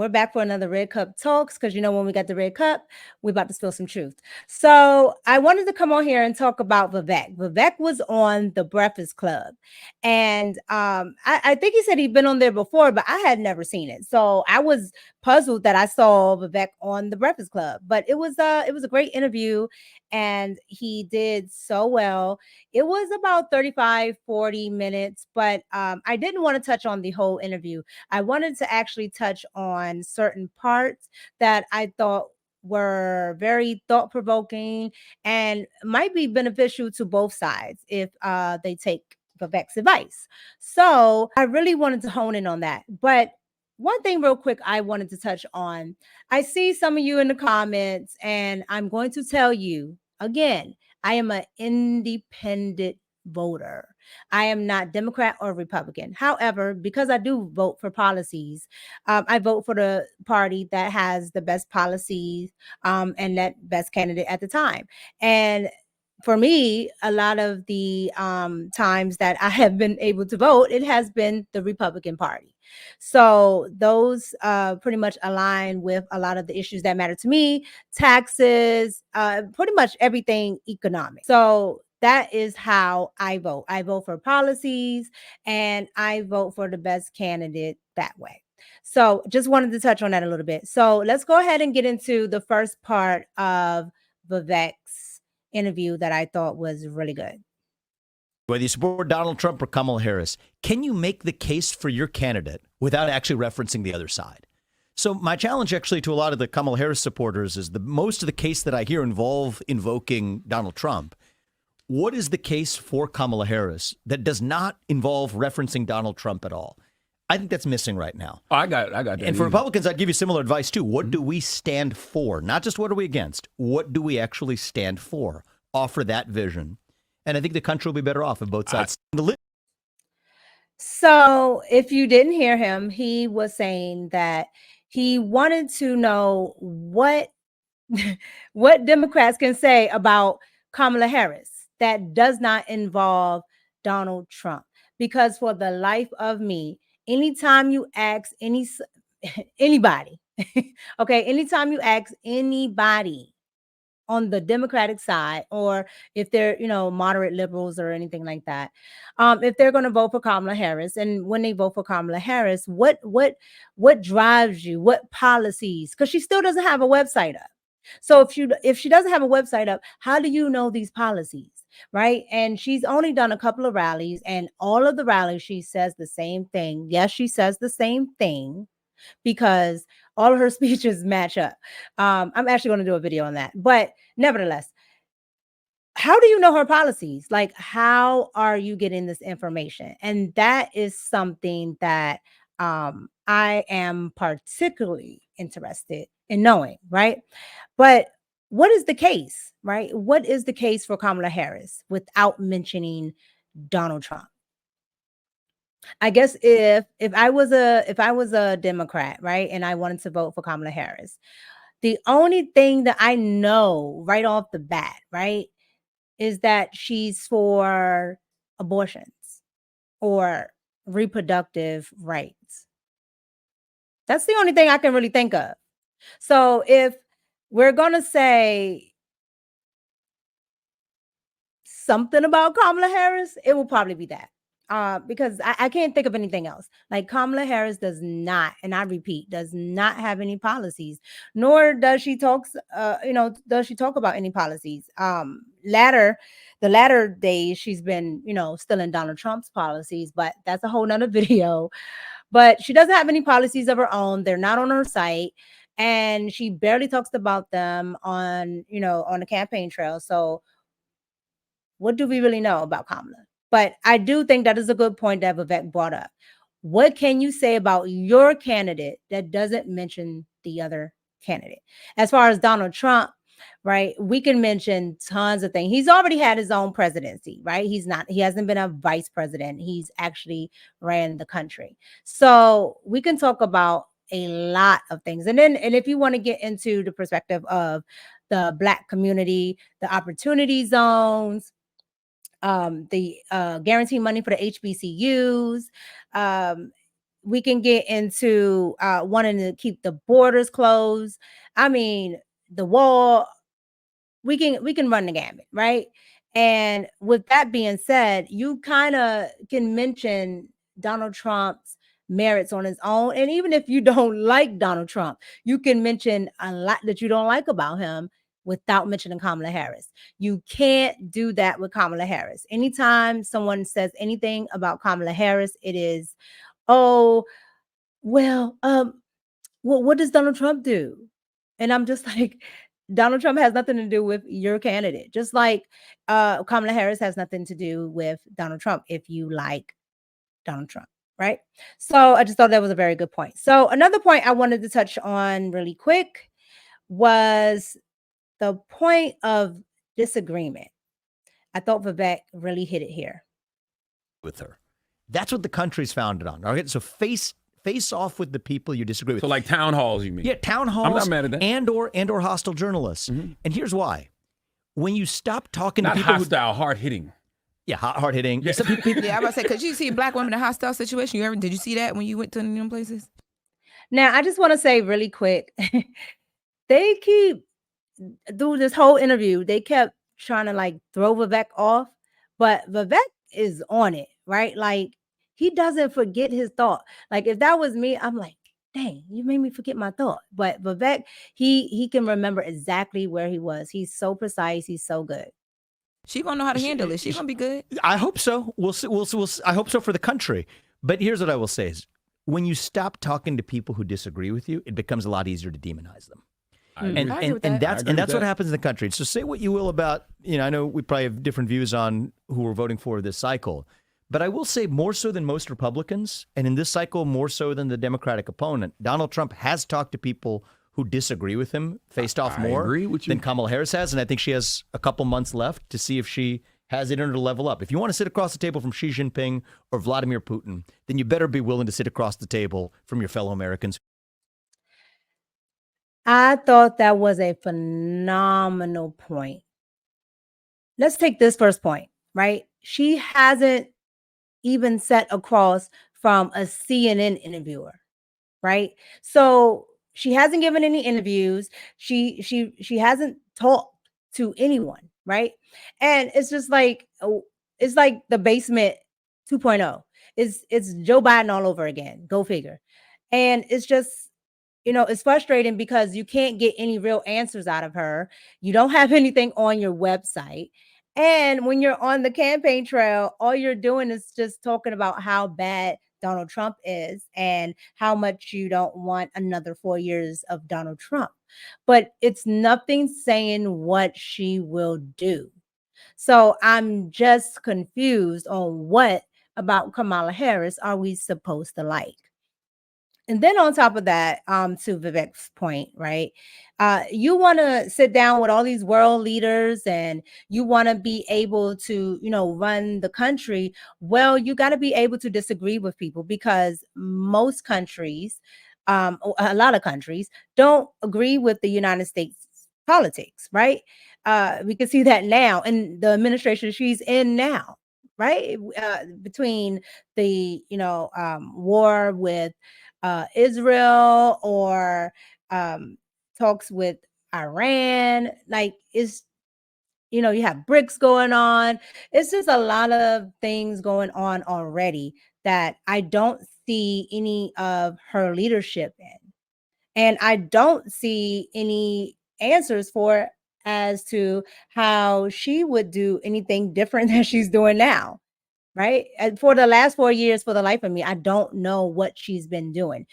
We're back for another Red Cup Talks because when we got the Red Cup, we're about to spill some truth. So I wanted to come on here and talk about Vivek. Vivek was on the Breakfast Club, and I think he said he'd been on there before, but I had never seen it. So I was puzzled that I saw Vivek on the Breakfast Club. But it was a great interview, and he did so well. It was about 35, 40 minutes, but I didn't want to touch on the whole interview. I wanted to actually touch on certain parts that I thought were very thought provoking and might be beneficial to both sides if they take Vivek's advice. So I really wanted to hone in on that. But one thing, real quick, I wanted to touch on. I see some of you in the comments, and I'm going to tell you again, I am an independent voter. I am not Democrat or Republican. However, because I do vote for policies, I vote for the party that has the best policies and that best candidate at the time. And for me, a lot of the times that I have been able to vote, it has been the Republican Party. So those pretty much align with a lot of the issues that matter to me, taxes, pretty much everything economic. So that is how I vote. I vote for policies and I vote for the best candidate that way. So just wanted to touch on that a little bit. So let's go ahead and get into the first part of Vivek's interview that I thought was really good. Whether you support Donald Trump or Kamala Harris, can you make the case for your candidate without actually referencing the other side? So my challenge actually to a lot of the Kamala Harris supporters is most of the case that I hear invoking Donald Trump. What is the case for Kamala Harris that does not involve referencing Donald Trump at all? I think that's missing right now. Oh, I got that. And for Republicans, I'd give you similar advice too. What do we stand for? Not just what are we against? What do we actually stand for? Offer that vision. And I think the country will be better off if both sides. So if you didn't hear him, he was saying that he wanted to know what Democrats can say about Kamala Harris that does not involve Donald Trump. Because for the life of me, anytime you ask anybody, okay, anytime you ask anybody on the Democratic side, or if they're, moderate liberals or anything like that, if they're going to vote for Kamala Harris, and when they vote for Kamala Harris, what drives you? What policies? Because she still doesn't have a website up. So if she doesn't have a website up, how do you know these policies, right? And she's only done a couple of rallies, and all of the rallies she says the same thing. Yes, she says the same thing, because all of her speeches match up. I'm actually going to do a video on that. But nevertheless, how do you know her policies? Like, how are you getting this information? And that is something that I am particularly interested in knowing, right? But what is the case, right? What is the case for Kamala Harris without mentioning Donald Trump? I guess if I was a Democrat, right, and I wanted to vote for Kamala Harris, the only thing that I know right off the bat, right, is that she's for abortions or reproductive rights. That's the only thing I can really think of. So if we're going to say something about Kamala Harris, it will probably be that. Because I can't think of anything else. Like, Kamala Harris does not, and I repeat, does not have any policies, nor does she talk about any policies. The latter days, she's been, still in Donald Trump's policies, but that's a whole nother video. But she doesn't have any policies of her own. They're not on her site, and she barely talks about them on the campaign trail. So what do we really know about Kamala? But I do think that is a good point that Vivek brought up. What can you say about your candidate that doesn't mention the other candidate? As far as Donald Trump, right, we can mention tons of things. He's already had his own presidency, right? He hasn't been a vice president. He's actually ran the country. So we can talk about a lot of things. And if you want to get into the perspective of the Black community, the opportunity zones, the guarantee money for the HBCUs, we can get into wanting to keep the borders closed. I mean, the wall, we can run the gamut, right? And with that being said, you kind of can mention Donald Trump's merits on his own. And even if you don't like Donald Trump, you can mention a lot that you don't like about him without mentioning Kamala Harris. You can't do that with Kamala Harris. Anytime someone says anything about Kamala Harris, it is, oh, well, what does Donald Trump do? And I'm just like, Donald Trump has nothing to do with your candidate. Just like Kamala Harris has nothing to do with Donald Trump if you like Donald Trump, right? So I just thought that was a very good point. So another point I wanted to touch on really quick was the point of disagreement. I thought Vivek really hit it here. With her. That's what the country's founded on. All right. So face off with the people you disagree with. So like town halls, you mean? Yeah, town halls. I'm not mad at that. And or hostile journalists. Mm-hmm. And here's why. When you stop talking not to people hostile, hard hitting. Yeah, hard hitting. Yeah, I'm about to say, because you see black women in a hostile situation. Did you see that when you went to them places? Now, I just want to say really quick, they keep through this whole interview, they kept trying to like throw Vivek off, but Vivek is on it, right? Like he doesn't forget his thought. Like if that was me, I'm like, dang, you made me forget my thought. But Vivek, he can remember exactly where he was. He's so precise. He's so good. She gonna know how to handle it. She gonna be good. I hope so. We'll see. I hope so for the country. But here's what I will say is, when you stop talking to people who disagree with you, it becomes a lot easier to demonize them. And that's what happens in the country. So say what you will about, I know we probably have different views on who we're voting for this cycle, but I will say more so than most Republicans, and in this cycle more so than the Democratic opponent, Donald Trump has talked to people who disagree with him, faced off more than Kamala Harris has, and I think she has a couple months left to see if she has it in her to level up. If you want to sit across the table from Xi Jinping or Vladimir Putin, then you better be willing to sit across the table from your fellow Americans. I thought that was a phenomenal point. Let's take this first point, right? She hasn't even sat across from a CNN interviewer, right? So she hasn't given any interviews. She hasn't talked to anyone, right? And it's just like, it's like the basement 2.0. It's Joe Biden all over again. Go figure. And it's just, it's frustrating because you can't get any real answers out of her. You don't have anything on your website. And when you're on the campaign trail, all you're doing is just talking about how bad Donald Trump is and how much you don't want another 4 years of Donald Trump. But it's nothing saying what she will do. So I'm just confused on what about Kamala Harris are we supposed to like? And then on top of that, to Vivek's point, right? You want to sit down with all these world leaders and you want to be able to, run the country. Well, you got to be able to disagree with people because most countries, a lot of countries don't agree with the United States politics, right? We can see that now in the administration she's in now, right? Between the, war with Israel or talks with Iran, like it's, you have BRICS going on. It's just a lot of things going on already that I don't see any of her leadership in. And I don't see any answers for as to how she would do anything different than she's doing now. Right. And for the last 4 years, for the life of me, I don't know what she's been doing.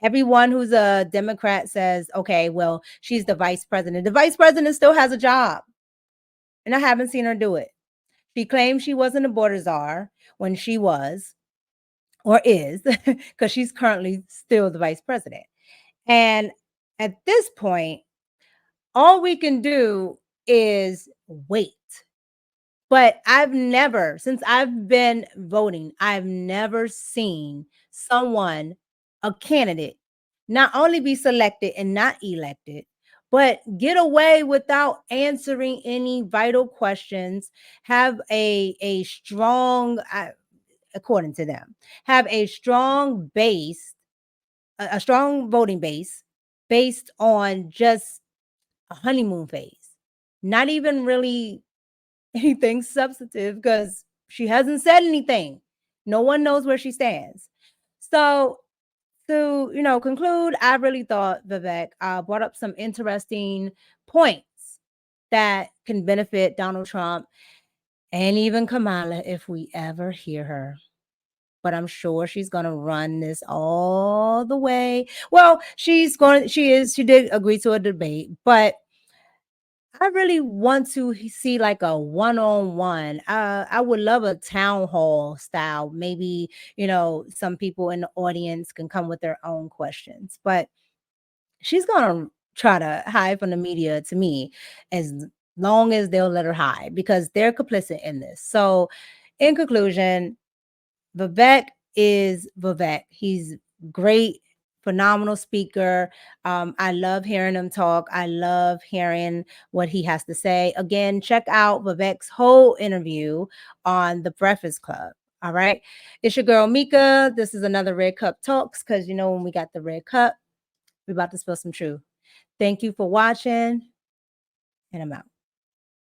Everyone who's a Democrat says, okay, well, she's the vice president. The vice president still has a job. And I haven't seen her do it. She claimed she wasn't a border czar when she was or is, because she's currently still the vice president. And at this point, all we can do is wait. But I've never, since I've been voting, I've never seen someone, a candidate, not only be selected and not elected, but get away without answering any vital questions, have a strong according to them, have a strong base, a strong voting base based on just a honeymoon phase, not even really anything substantive because she hasn't said anything. No one knows where she stands. So to conclude, I really thought Vivek brought up some interesting points that can benefit Donald Trump and even Kamala if we ever hear her. But I'm sure she's going to run this all the way. Well, she did agree to a debate, but I really want to see like a one-on-one. I would love a town hall style. Maybe, some people in the audience can come with their own questions, but she's going to try to hide from the media to me as long as they'll let her hide because they're complicit in this. So in conclusion, Vivek is Vivek. He's great, phenomenal speaker. I love hearing him talk. I love hearing what he has to say. Again, check out Vivek's whole interview on The Breakfast Club. All right. It's your girl, Micca. This is another Red Cup Talks because, when we got the red cup, we're about to spill some truth. Thank you for watching, and I'm out.